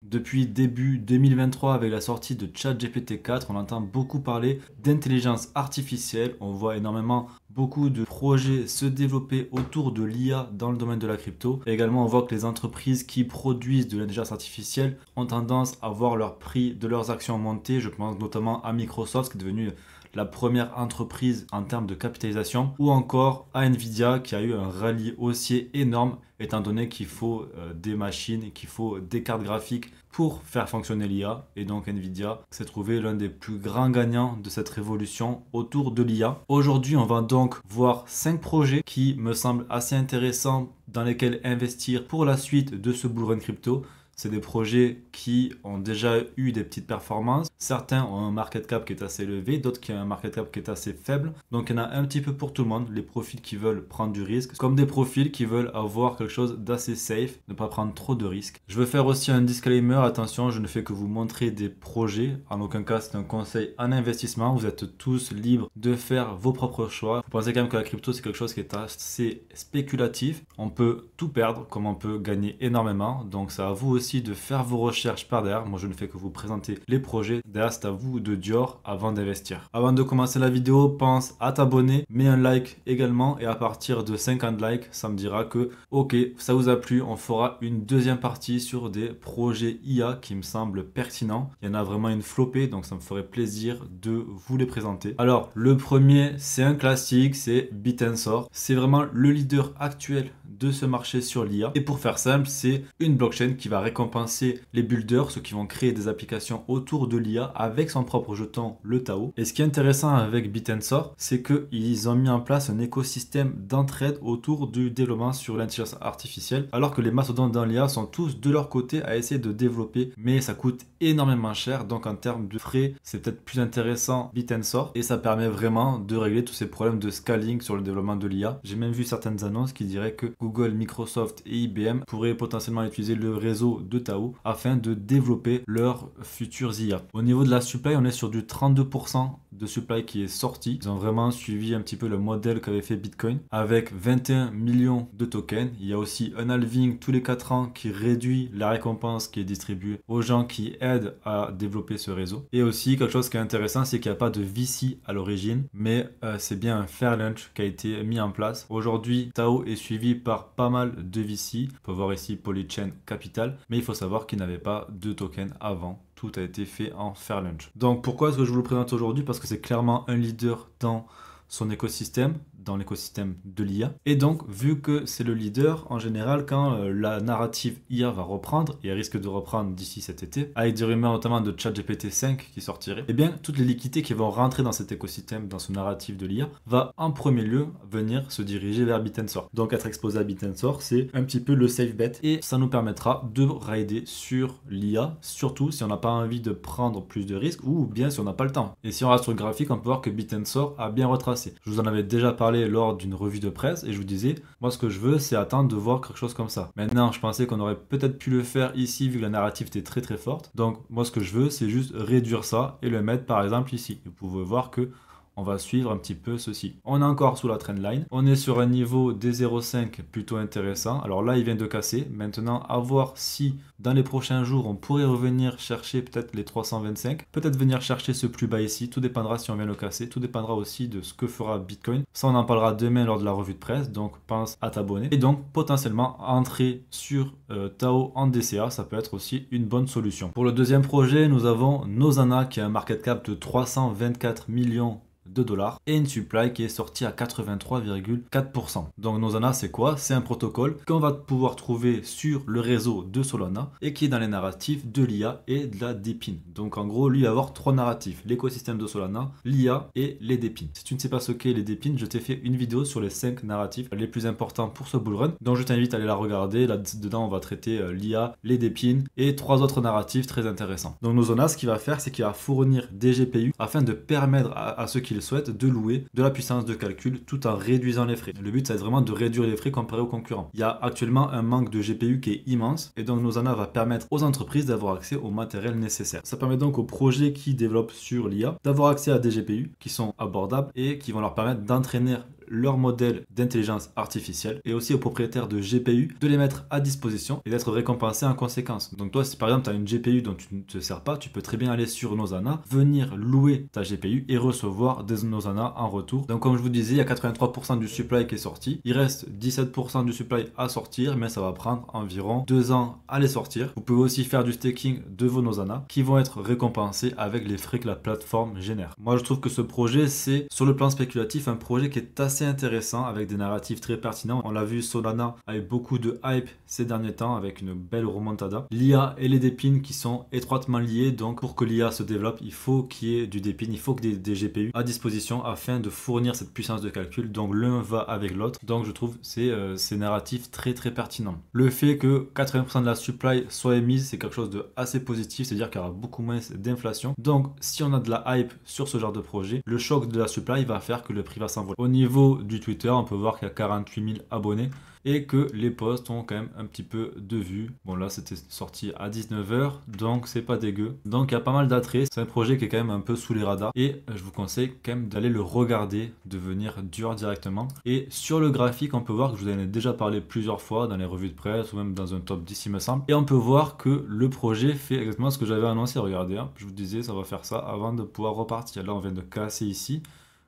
Depuis début 2023, avec la sortie de ChatGPT 4, on entend beaucoup parler d'intelligence artificielle. On voit énormément beaucoup de projets se développer autour de l'IA dans le domaine de la crypto. Et également, on voit que les entreprises qui produisent de l'intelligence artificielle ont tendance à voir leur prix de leurs actions monter. Je pense notamment à Microsoft, qui est devenu la première entreprise en termes de capitalisation, ou encore à Nvidia, qui a eu un rallye haussier énorme, étant donné qu'il faut des machines et qu'il faut des cartes graphiques pour faire fonctionner l'IA. Et donc Nvidia s'est trouvé l'un des plus grands gagnants de cette révolution autour de l'IA. Aujourd'hui, on va donc voir 5 projets qui me semblent assez intéressants dans lesquels investir pour la suite de ce bull run crypto. C'est des projets qui ont déjà eu des petites performances. Certains ont un market cap qui est assez élevé, d'autres qui ont un market cap qui est assez faible. Donc il y en a un petit peu pour tout le monde. Les profils qui veulent prendre du risque, comme des profils qui veulent avoir quelque chose d'assez safe, ne pas prendre trop de risques. Je veux faire aussi un disclaimer. Attention, je ne fais que vous montrer des projets. En aucun cas, c'est un conseil en investissement. Vous êtes tous libres de faire vos propres choix. Vous pensez quand même que la crypto, c'est quelque chose qui est assez spéculatif. On peut tout perdre, comme on peut gagner énormément. Donc c'est à vous aussi de faire vos recherches par derrière. Moi, je ne fais que vous présenter les projets. Derrière, c'est à vous de Dior avant d'investir. Avant de commencer la vidéo, pense à t'abonner, mets un like également, et à partir de 50 likes, ça me dira que ok, ça vous a plu. On fera une deuxième partie sur des projets IA qui me semblent pertinents. Il y en a vraiment une flopée, donc ça me ferait plaisir de vous les présenter. Alors, le premier, c'est un classique, c'est Bit&Sor. C'est vraiment le leader actuel de ce marché sur l'IA. Et pour faire simple, c'est une blockchain qui va récompenser les builders, ceux qui vont créer des applications autour de l'IA avec son propre jeton, le Tao. Et ce qui est intéressant avec Bit&Sor, c'est qu'ils ont mis en place un écosystème d'entraide autour du développement sur l'intelligence artificielle, alors que les mastodontes dans l'IA sont tous de leur côté à essayer de développer, mais ça coûte énormément cher. Donc en termes de frais, c'est peut-être plus intéressant Bit&Sor, et ça permet vraiment de régler tous ces problèmes de scaling sur le développement de l'IA. J'ai même vu certaines annonces qui diraient que Google, Microsoft et IBM pourraient potentiellement utiliser le réseau de Tao afin de développer leurs futurs IA. Au niveau de la supply, on est sur du 32% de supply qui est sorti. Ils ont vraiment suivi un petit peu le modèle qu'avait fait Bitcoin avec 21 millions de tokens. Il y a aussi un halving tous les 4 ans qui réduit la récompense qui est distribuée aux gens qui aident à développer ce réseau. Et aussi, quelque chose qui est intéressant, c'est qu'il n'y a pas de VC à l'origine, mais c'est bien un fair lunch qui a été mis en place. Aujourd'hui, Tao est suivi par pas mal de VC. On peut voir ici Polychain Capital, mais il faut savoir qu'il n'avait pas de token avant. Tout a été fait en fair lunch. Donc pourquoi est-ce que je vous le présente aujourd'hui? Parce que c'est clairement un leader dans son écosystème, dans l'écosystème de l'IA. Et donc, vu que c'est le leader, en général, quand la narrative IA va reprendre, et elle risque de reprendre d'ici cet été, avec des rumeurs notamment de ChatGPT 5 qui sortirait, eh bien, toutes les liquidités qui vont rentrer dans cet écosystème, dans ce narratif de l'IA, va en premier lieu venir se diriger vers Bit&Sor. Donc, être exposé à Bit&Sor, c'est un petit peu le safe bet, et ça nous permettra de rider sur l'IA, surtout si on n'a pas envie de prendre plus de risques, ou bien si on n'a pas le temps. Et si on reste sur le graphique, on peut voir que Bit&Sor a bien retracé. Je vous en avais déjà parlé lors d'une revue de presse et je vous disais, moi ce que je veux c'est attendre de voir quelque chose comme ça. Maintenant je pensais qu'on aurait peut-être pu le faire ici vu que la narrative était très très forte. Donc moi ce que je veux c'est juste réduire ça et le mettre par exemple ici. Vous pouvez voir que on va suivre un petit peu ceci. On est encore sous la trendline. On est sur un niveau des 0,5 plutôt intéressant. Alors là, il vient de casser. Maintenant, à voir si dans les prochains jours, on pourrait revenir chercher peut-être les 325. Peut-être venir chercher ce plus bas ici. Tout dépendra si on vient le casser. Tout dépendra aussi de ce que fera Bitcoin. Ça, on en parlera demain lors de la revue de presse. Donc, pense à t'abonner. Et donc, potentiellement, entrer sur Tao en DCA, ça peut être aussi une bonne solution. Pour le deuxième projet, nous avons Nozana qui a un market cap de 324 millions de dollars et une supply qui est sortie à 83,4%. Donc Nozana c'est quoi? C'est un protocole qu'on va pouvoir trouver sur le réseau de Solana et qui est dans les narratifs de l'IA et de la DePIN. Donc en gros lui il va avoir 3 narratifs, l'écosystème de Solana, l'IA et les DePIN. Si tu ne sais pas ce qu'est les DePIN, je t'ai fait une vidéo sur les 5 narratifs les plus importants pour ce bullrun, donc je t'invite à aller la regarder. Là dedans on va traiter l'IA, les DePIN et 3 autres narratifs très intéressants. Donc Nozana ce qu'il va faire c'est qu'il va fournir des GPU afin de permettre à ceux qui souhaite de louer de la puissance de calcul tout en réduisant les frais. Le but, ça va être vraiment de réduire les frais comparé aux concurrents. Il y a actuellement un manque de GPU qui est immense et donc Nozana va permettre aux entreprises d'avoir accès au matériel nécessaire. Ça permet donc aux projets qui développent sur l'IA d'avoir accès à des GPU qui sont abordables et qui vont leur permettre d'entraîner leurs modèles d'intelligence artificielle et aussi aux propriétaires de GPU de les mettre à disposition et d'être récompensés en conséquence. Donc toi, si par exemple tu as une GPU dont tu ne te sers pas, tu peux très bien aller sur Nozana, venir louer ta GPU et recevoir des Nozana en retour. Donc comme je vous disais, il y a 83% du supply qui est sorti. Il reste 17% du supply à sortir, mais ça va prendre environ 2 ans à les sortir. Vous pouvez aussi faire du staking de vos Nozana qui vont être récompensés avec les frais que la plateforme génère. Moi, je trouve que ce projet, c'est sur le plan spéculatif un projet qui est assez intéressant avec des narratifs très pertinents. On l'a vu, Solana avec beaucoup de hype ces derniers temps avec une belle remontada. L'IA et les dépines qui sont étroitement liés, donc pour que l'IA se développe, il faut qu'il y ait du dépine, il faut que des GPU à disposition afin de fournir cette puissance de calcul. Donc l'un va avec l'autre. Donc je trouve ces narratifs très pertinents. Le fait que 80% de la supply soit émise, c'est quelque chose de assez positif, c'est-à-dire qu'il y aura beaucoup moins d'inflation. Donc si on a de la hype sur ce genre de projet, le choc de la supply va faire que le prix va s'envoler. Au niveau du Twitter, on peut voir qu'il y a 48 000 abonnés et que les posts ont quand même un petit peu de vues. Bon là c'était sorti à 19 h, donc c'est pas dégueu. Donc il y a pas mal d'attraits, c'est un projet qui est quand même un peu sous les radars et je vous conseille quand même d'aller le regarder, de venir dur directement. Et sur le graphique, on peut voir que je vous en ai déjà parlé plusieurs fois dans les revues de presse ou même dans un top 10 il me semble. Et on peut voir que le projet fait exactement ce que j'avais annoncé. Regardez, hein, je vous disais ça va faire ça avant de pouvoir repartir. Là on vient de casser ici.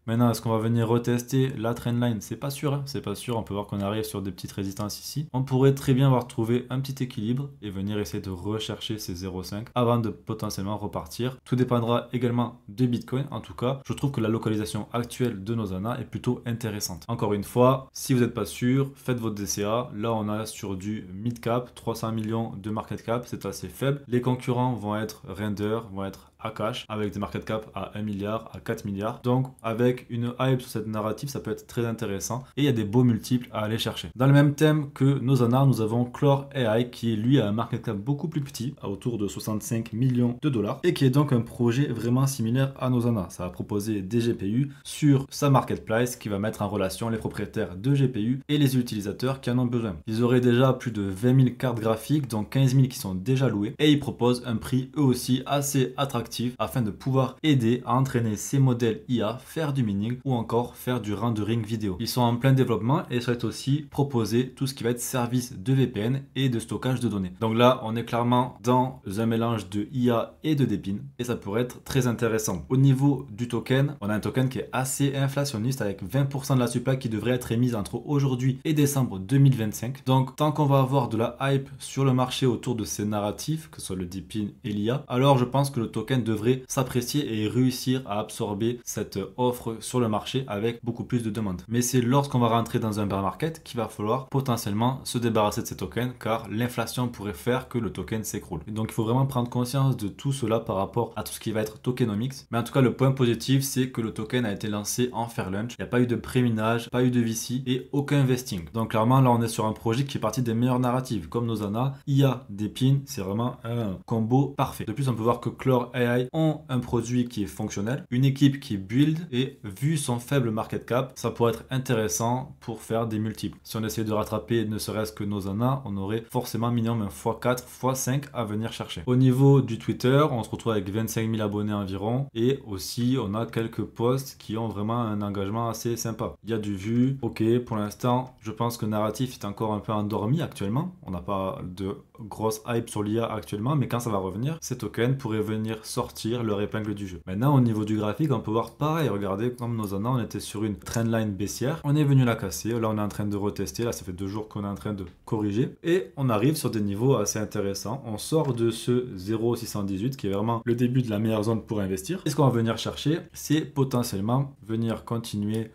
Maintenant, est-ce qu'on va venir retester la trendline? C'est pas sûr, hein, c'est pas sûr. On peut voir qu'on arrive sur des petites résistances ici. On pourrait très bien avoir trouvé un petit équilibre et venir essayer de rechercher ces 0,5 avant de potentiellement repartir. Tout dépendra également de Bitcoin. En tout cas, je trouve que la localisation actuelle de Nozana est plutôt intéressante. Encore une fois, si vous n'êtes pas sûr, faites votre DCA. Là, on a sur du mid cap, 300 millions de market cap, c'est assez faible. Les concurrents vont être Render, vont être Akash, avec des market cap à 1 milliard, à 4 milliards. Donc, avec une hype sur cette narrative, ça peut être très intéressant et il y a des beaux multiples à aller chercher. Dans le même thème que Nozana, nous avons Clore AI qui lui a un market cap beaucoup plus petit, à autour de 65 millions de dollars et qui est donc un projet vraiment similaire à Nozana. Ça va proposer des GPU sur sa marketplace qui va mettre en relation les propriétaires de GPU et les utilisateurs qui en ont besoin. Ils auraient déjà plus de 20 000 cartes graphiques, dont 15 000 qui sont déjà louées et ils proposent un prix eux aussi assez attractif afin de pouvoir aider à entraîner ces modèles IA, faire du mining ou encore faire du rendering vidéo. Ils sont en plein développement et souhaitent aussi proposer tout ce qui va être service de VPN et de stockage de données. Donc là, on est clairement dans un mélange de IA et de dépine et ça pourrait être très intéressant. Au niveau du token, on a un token qui est assez inflationniste avec 20% de la supply qui devrait être émise entre aujourd'hui et décembre 2025. Donc tant qu'on va avoir de la hype sur le marché autour de ces narratifs, que ce soit le dépine et l'IA, alors je pense que le token devrait s'apprécier et réussir à absorber cette offre sur le marché avec beaucoup plus de demandes. Mais c'est lorsqu'on va rentrer dans un bear market qu'il va falloir potentiellement se débarrasser de ces tokens car l'inflation pourrait faire que le token s'écroule. Donc il faut vraiment prendre conscience de tout cela par rapport à tout ce qui va être tokenomics. Mais en tout cas, le point positif, c'est que le token a été lancé en fair launch. Il n'y a pas eu de pré-minage, pas eu de VC et aucun vesting. Donc clairement, là, on est sur un projet qui est parti des meilleures narratives comme Nozana, IA, Dépine, c'est vraiment un combo parfait. De plus, on peut voir que Clore AI ont un produit qui est fonctionnel, une équipe qui build et vu son faible market cap, ça pourrait être intéressant pour faire des multiples. Si on essayait de rattraper ne serait-ce que Nozana, on aurait forcément minimum un x4, x5 à venir chercher. Au niveau du Twitter, on se retrouve avec 25 000 abonnés environ et aussi on a quelques posts qui ont vraiment un engagement assez sympa. Il y a du vu, ok, pour l'instant, je pense que le narratif est encore un peu endormi actuellement. On n'a pas de grosse hype sur l'IA actuellement, mais quand ça va revenir, ces tokens pourraient venir sortir leur épingle du jeu. Maintenant, au niveau du graphique, on peut voir pareil. Regardez, comme Nozana, on était sur une trendline baissière. On est venu la casser. Là, on est en train de retester. Là, ça fait 2 jours qu'on est en train de corriger. Et on arrive sur des niveaux assez intéressants. On sort de ce 0,618 qui est vraiment le début de la meilleure zone pour investir. Et ce qu'on va venir chercher, c'est potentiellement venir continuer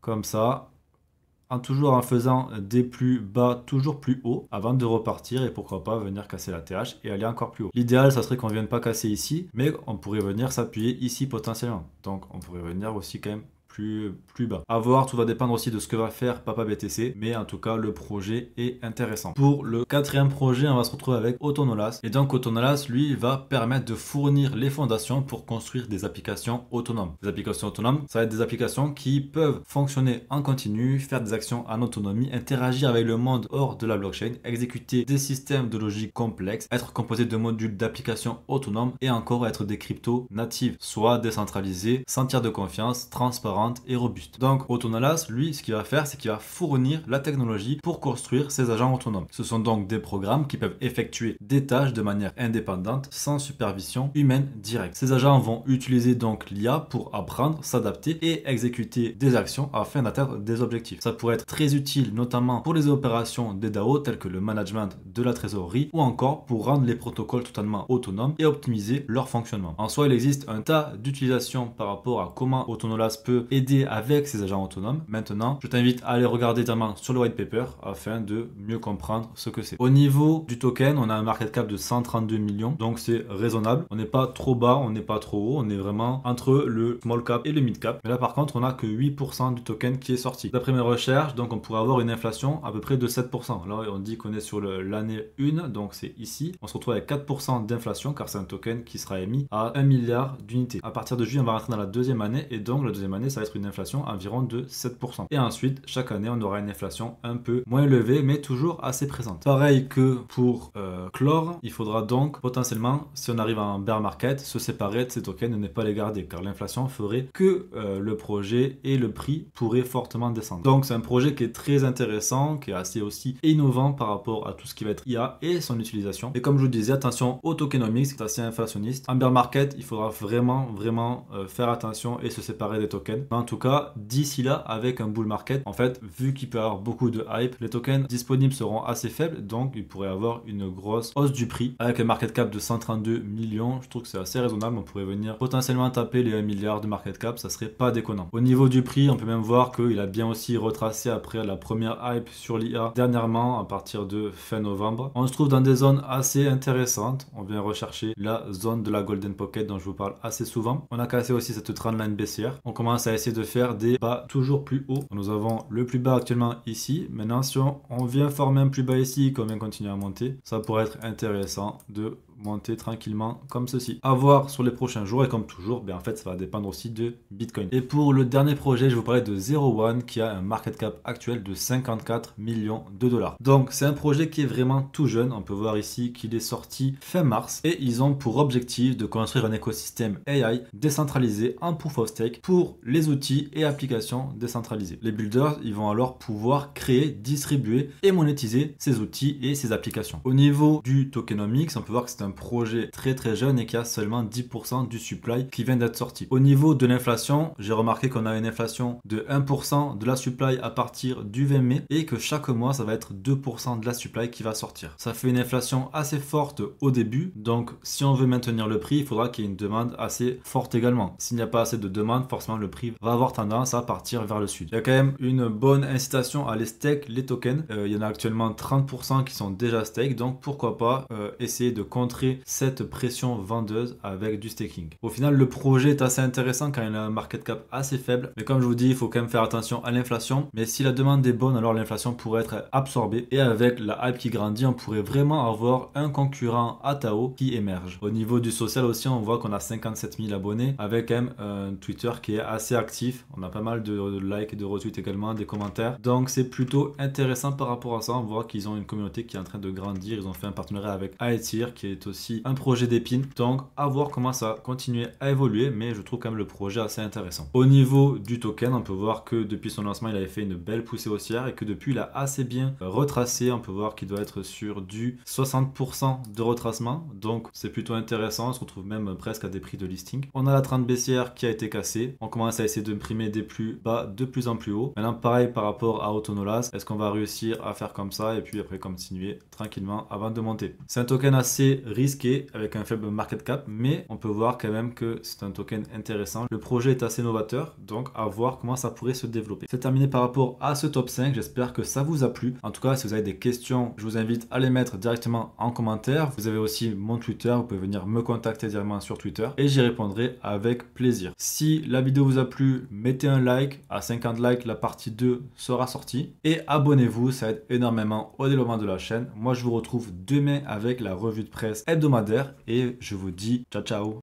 comme ça, toujours en faisant des plus bas, toujours plus haut, avant de repartir et pourquoi pas venir casser la TH et aller encore plus haut. L'idéal, ça serait qu'on ne vienne pas casser ici, mais on pourrait venir s'appuyer ici potentiellement. Donc on pourrait venir aussi quand même plus bas. À voir, tout va dépendre aussi de ce que va faire Papa BTC, mais en tout cas le projet est intéressant. Pour le 4e projet, on va se retrouver avec Autonolas et donc Autonolas lui va permettre de fournir les fondations pour construire des applications autonomes. Les applications autonomes, ça va être des applications qui peuvent fonctionner en continu, faire des actions en autonomie, interagir avec le monde hors de la blockchain, exécuter des systèmes de logique complexes, être composés de modules d'applications autonomes et encore être des cryptos natives, soit décentralisées, sans tiers de confiance, transparentes transparente et robuste. Donc Autonolas, lui, ce qu'il va faire, c'est qu'il va fournir la technologie pour construire ces agents autonomes. Ce sont donc des programmes qui peuvent effectuer des tâches de manière indépendante, sans supervision humaine directe. Ces agents vont utiliser donc l'IA pour apprendre, s'adapter et exécuter des actions afin d'atteindre des objectifs. Ça pourrait être très utile notamment pour les opérations des DAO telles que le management de la trésorerie ou encore pour rendre les protocoles totalement autonomes et optimiser leur fonctionnement. En soi, il existe un tas d'utilisations par rapport à comment Autonolas peut aider avec ces agents autonomes. Maintenant, je t'invite à aller regarder notamment sur le white paper afin de mieux comprendre ce que c'est. Au niveau du token, on a un market cap de 132 millions, donc c'est raisonnable. On n'est pas trop bas, on n'est pas trop haut, on est vraiment entre le small cap et le mid cap. Mais là par contre, on n'a que 8% du token qui est sorti. D'après mes recherches, donc on pourrait avoir une inflation à peu près de 7%. Là, on dit qu'on est sur l'année 1, donc c'est ici. On se retrouve avec 4% d'inflation car c'est un token qui sera émis à 1 milliard d'unités. À partir de juillet, on va rentrer dans la deuxième année et donc la deuxième année, ça va être une inflation environ de 7%. Et ensuite, chaque année, on aura une inflation un peu moins élevée, mais toujours assez présente. Pareil que pour Clore, il faudra donc potentiellement, si on arrive en bear market, se séparer de ces tokens et ne pas les garder car l'inflation ferait que le projet et le prix pourraient fortement descendre. Donc c'est un projet qui est très intéressant, qui est assez aussi innovant par rapport à tout ce qui va être IA et son utilisation. Et comme je vous disais, attention au tokenomics, c'est assez inflationniste. En bear market, il faudra vraiment faire attention et se séparer des tokens. Mais en tout cas, d'ici là, avec un bull market, en fait, vu qu'il peut y avoir beaucoup de hype, les tokens disponibles seront assez faibles, donc il pourrait y avoir une grosse hausse du prix. Avec un market cap de 132 millions, je trouve que c'est assez raisonnable. On pourrait venir potentiellement taper les 1 milliard de market cap, ça serait pas déconnant. Au niveau du prix, on peut même voir qu'il a bien aussi retracé après la première hype sur l'IA dernièrement, à partir de fin novembre. On se trouve dans des zones assez intéressantes. On vient rechercher la zone de la Golden Pocket dont je vous parle assez souvent. On a cassé aussi cette trendline baissière. On commence à essayer de faire des bas toujours plus hauts. Nous avons le plus bas actuellement ici. Maintenant, si on vient former un plus bas ici, qu'on vient continuer à monter, ça pourrait être intéressant de monter tranquillement comme ceci. À voir sur les prochains jours et comme toujours, en fait ça va dépendre aussi de Bitcoin. Et pour le dernier projet, je vais vous parler de Zero One qui a un market cap actuel de 54 millions de dollars. Donc c'est un projet qui est vraiment tout jeune. On peut voir ici qu'il est sorti fin mars et ils ont pour objectif de construire un écosystème AI décentralisé en proof of stake pour les outils et applications décentralisées. Les builders, ils vont alors pouvoir créer, distribuer et monétiser ces outils et ces applications. Au niveau du tokenomics, on peut voir que c'est un projet très jeune et qui a seulement 10% du supply qui vient d'être sorti. Au niveau de l'inflation, j'ai remarqué qu'on a une inflation de 1% de la supply à partir du 20 mai et que chaque mois ça va être 2% de la supply qui va sortir. Ça fait une inflation assez forte au début, donc si on veut maintenir le prix, il faudra qu'il y ait une demande assez forte également. S'il n'y a pas assez de demande, forcément le prix va avoir tendance à partir vers le sud. Il y a quand même une bonne incitation à les stake les tokens. Il y en a actuellement 30% qui sont déjà stake, donc pourquoi pas essayer de contrer cette pression vendeuse avec du staking. Au final, le projet est assez intéressant car il a un market cap assez faible, mais comme je vous dis, il faut quand même faire attention à l'inflation. Mais si la demande est bonne, alors l'inflation pourrait être absorbée et avec la hype qui grandit, on pourrait vraiment avoir un concurrent à Tao qui émerge. Au niveau du social aussi, on voit qu'on a 57 000 abonnés avec quand même un Twitter qui est assez actif. On a pas mal de likes et de retweets également, des commentaires. Donc c'est plutôt intéressant par rapport à ça. On voit qu'ils ont une communauté qui est en train de grandir. Ils ont fait un partenariat avec Aetir qui est aussi un projet d'épine. Donc à voir comment ça va continuer à évoluer, mais je trouve quand même le projet assez intéressant. Au niveau du token, on peut voir que depuis son lancement, il avait fait une belle poussée haussière et que depuis, il a assez bien retracé. On peut voir qu'il doit être sur du 60% de retracement. Donc c'est plutôt intéressant. On se retrouve même presque à des prix de listing. On a la trend baissière qui a été cassée. On commence à essayer d'imprimer des plus bas de plus en plus haut. Maintenant, pareil par rapport à Autonolas, est-ce qu'on va réussir à faire comme ça et puis après continuer tranquillement avant de monter? C'est un token assez risqué avec un faible market cap, mais on peut voir quand même que c'est un token intéressant. Le projet est assez novateur, donc à voir comment ça pourrait se développer. C'est terminé par rapport à ce top 5. J'espère que ça vous a plu. En tout cas, si vous avez des questions, je vous invite à les mettre directement en commentaire. Vous avez aussi mon Twitter, vous pouvez venir me contacter directement sur Twitter et j'y répondrai avec plaisir. Si la vidéo vous a plu, mettez un like. À 50 likes, la partie 2 sera sortie. Et abonnez-vous, ça aide énormément au développement de la chaîne. Moi, je vous retrouve demain avec la revue de presse hebdomadaire et je vous dis ciao ciao.